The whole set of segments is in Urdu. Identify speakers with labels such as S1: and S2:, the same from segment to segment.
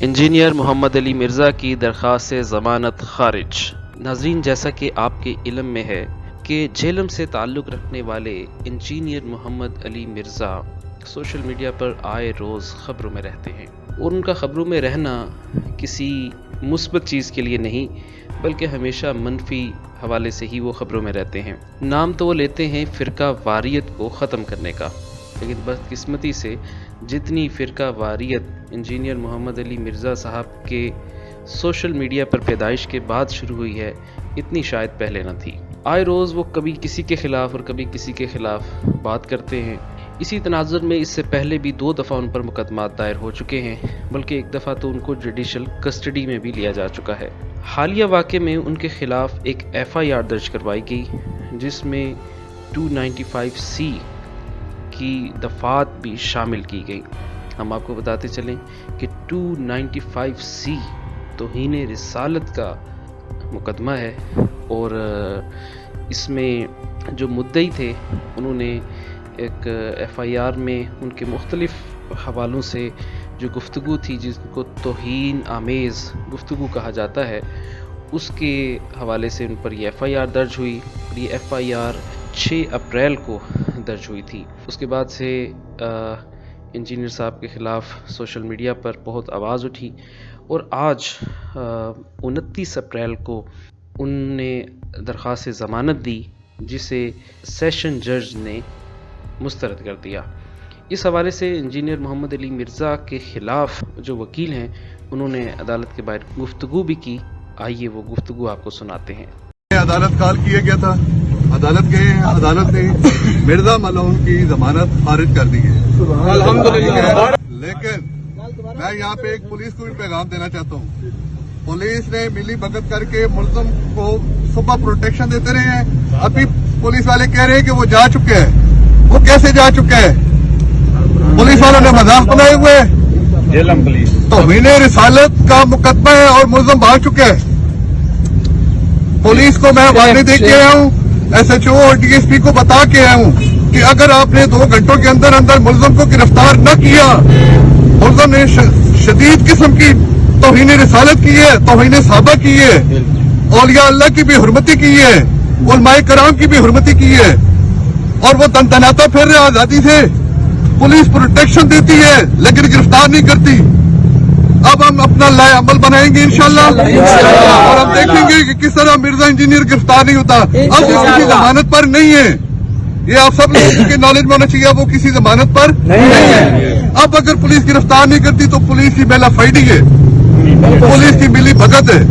S1: انجینئر محمد علی مرزا کی درخواست ضمانت خارج۔ ناظرین، جیسا کہ آپ کے علم میں ہے کہ جہلم سے تعلق رکھنے والے انجینئر محمد علی مرزا سوشل میڈیا پر آئے روز خبروں میں رہتے ہیں، اور ان کا خبروں میں رہنا کسی مثبت چیز کے لیے نہیں بلکہ ہمیشہ منفی حوالے سے ہی وہ خبروں میں رہتے ہیں۔ نام تو وہ لیتے ہیں فرقہ واریت کو ختم کرنے کا، لیکن بدقسمتی سے جتنی فرقہ واریت انجینئر محمد علی مرزا صاحب کے سوشل میڈیا پر پیدائش کے بعد شروع ہوئی ہے، اتنی شاید پہلے نہ تھی۔ آئے روز وہ کبھی کسی کے خلاف اور کبھی کسی کے خلاف بات کرتے ہیں۔ اسی تناظر میں اس سے پہلے بھی 2 دفعہ ان پر مقدمات دائر ہو چکے ہیں، بلکہ ایک دفعہ تو ان کو جوڈیشل کسٹڈی میں بھی لیا جا چکا ہے۔ حالیہ واقعے میں ان کے خلاف ایک FIR درج کروائی گئی، جس میں 295C کی دفعات بھی شامل کی گئی۔ ہم آپ کو بتاتے چلیں کہ 295C توہین رسالت کا مقدمہ ہے، اور اس میں جو مدعی تھے انہوں نے ایک FIR میں ان کے مختلف حوالوں سے جو گفتگو تھی، جس کو توہین آمیز گفتگو کہا جاتا ہے، اس کے حوالے سے ان پر یہ FIR درج ہوئی۔ یہ FIR 6 اپریل کو درج ہوئی تھی۔ اس کے بعد سے انجینئر صاحب کے خلاف سوشل میڈیا پر بہت آواز اٹھی، اور آج 29 اپریل کو ان نے درخواست ضمانت دی، جسے سیشن جج نے مسترد کر دیا۔ اس حوالے سے انجینئر محمد علی مرزا کے خلاف جو وکیل ہیں، انہوں نے عدالت کے باہر گفتگو بھی کی۔ آئیے وہ گفتگو آپ کو سناتے ہیں۔
S2: عدالت کال کیا گیا تھا، عدالت گئے ہیں، عدالت نے مرزا ملعون کی ضمانت خارج کر دی ہے الحمدللہ۔ لیکن میں یہاں پہ ایک پولیس کو بھی پیغام دینا چاہتا ہوں۔ پولیس نے ملی بھگت کر کے ملزم کو صبح پروٹیکشن دیتے رہے ہیں، ابھی پولیس والے کہہ رہے ہیں کہ وہ جا چکے ہیں۔ وہ کیسے جا چکے ہیں؟ پولیس والوں نے مذاق بنائے ہوئے توہین رسالت کا مقدمہ ہے اور ملزم بھاگ چکے ہیں۔ پولیس کو میں وارننگ دے کے آیا ہوں، SHO اور DSP کو بتا کے آیا ہوں کہ اگر آپ نے 2 گھنٹوں کے اندر اندر ملزم کو گرفتار نہ کیا، ملزم نے شدید قسم کی توہین رسالت کی ہے، توہین صحابہ کی ہے، اولیاء اللہ کی بھی حرمتی کی ہے، علماء کرام کی بھی حرمتی کی ہے، اور وہ تنتناتا پھر رہے آزادی سے۔ پولیس پروٹیکشن دیتی ہے لیکن گرفتار نہیں کرتی۔ اب ہم اپنا لائے عمل بنائیں گے انشاءاللہ، اور ہم دیکھیں گے کہ کس طرح مرزا انجینئر گرفتار نہیں ہوتا۔ اب وہ کسی ضمانت پر نہیں ہے، یہ آپ سب لوگوں کے نالج میں ہونا چاہیے، وہ کسی ضمانت پر نہیں ہے۔ اب اگر پولیس گرفتار نہیں کرتی تو پولیس کی بیلا فائڈنگ ہے، پولیس کی ملی بھگت ہے۔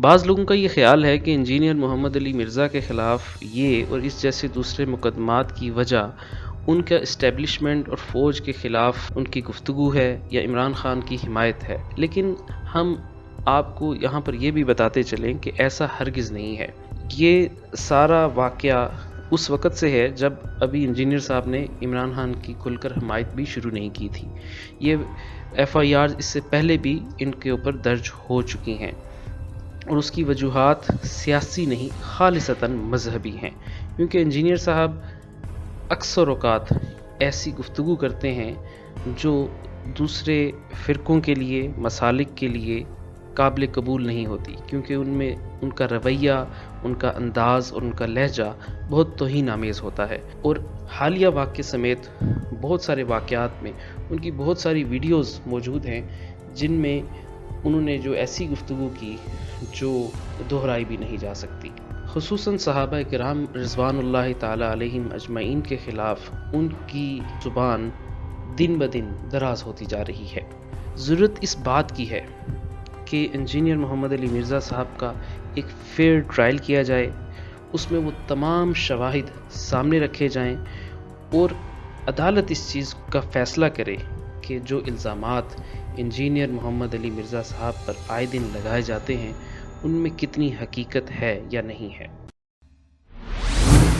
S1: بعض لوگوں کا یہ خیال ہے کہ انجینئر محمد علی مرزا کے خلاف یہ اور اس جیسے دوسرے مقدمات کی وجہ ان کا اسٹیبلشمنٹ اور فوج کے خلاف ان کی گفتگو ہے یا عمران خان کی حمایت ہے، لیکن ہم آپ کو یہاں پر یہ بھی بتاتے چلیں کہ ایسا ہرگز نہیں ہے۔ یہ سارا واقعہ اس وقت سے ہے جب ابھی انجینئر صاحب نے عمران خان کی کھل کر حمایت بھی شروع نہیں کی تھی۔ یہ FIR اس سے پہلے بھی ان کے اوپر درج ہو چکی ہیں، اور اس کی وجوہات سیاسی نہیں خالصتاً مذہبی ہیں، کیونکہ انجینئر صاحب اکثر اوقات ایسی گفتگو کرتے ہیں جو دوسرے فرقوں کے لیے، مسالک کے لیے قابل قبول نہیں ہوتی، کیونکہ ان میں ان کا رویہ، ان کا انداز اور ان کا لہجہ بہت توہین آمیز ہوتا ہے۔ اور حالیہ واقعے سمیت بہت سارے واقعات میں ان کی بہت ساری ویڈیوز موجود ہیں، جن میں انہوں نے جو ایسی گفتگو کی جو دہرائی بھی نہیں جا سکتی۔ خصوصاً صحابہ کرام رضوان اللہ تعالی علیہم اجمعین کے خلاف ان کی زبان دن بدن دراز ہوتی جا رہی ہے۔ ضرورت اس بات کی ہے کہ انجینئر محمد علی مرزا صاحب کا ایک فیئر ٹرائل کیا جائے، اس میں وہ تمام شواہد سامنے رکھے جائیں، اور عدالت اس چیز کا فیصلہ کرے کہ جو الزامات انجینئر محمد علی مرزا صاحب پر آئے دن لگائے جاتے ہیں، ان میں کتنی حقیقت ہے یا نہیں ہے۔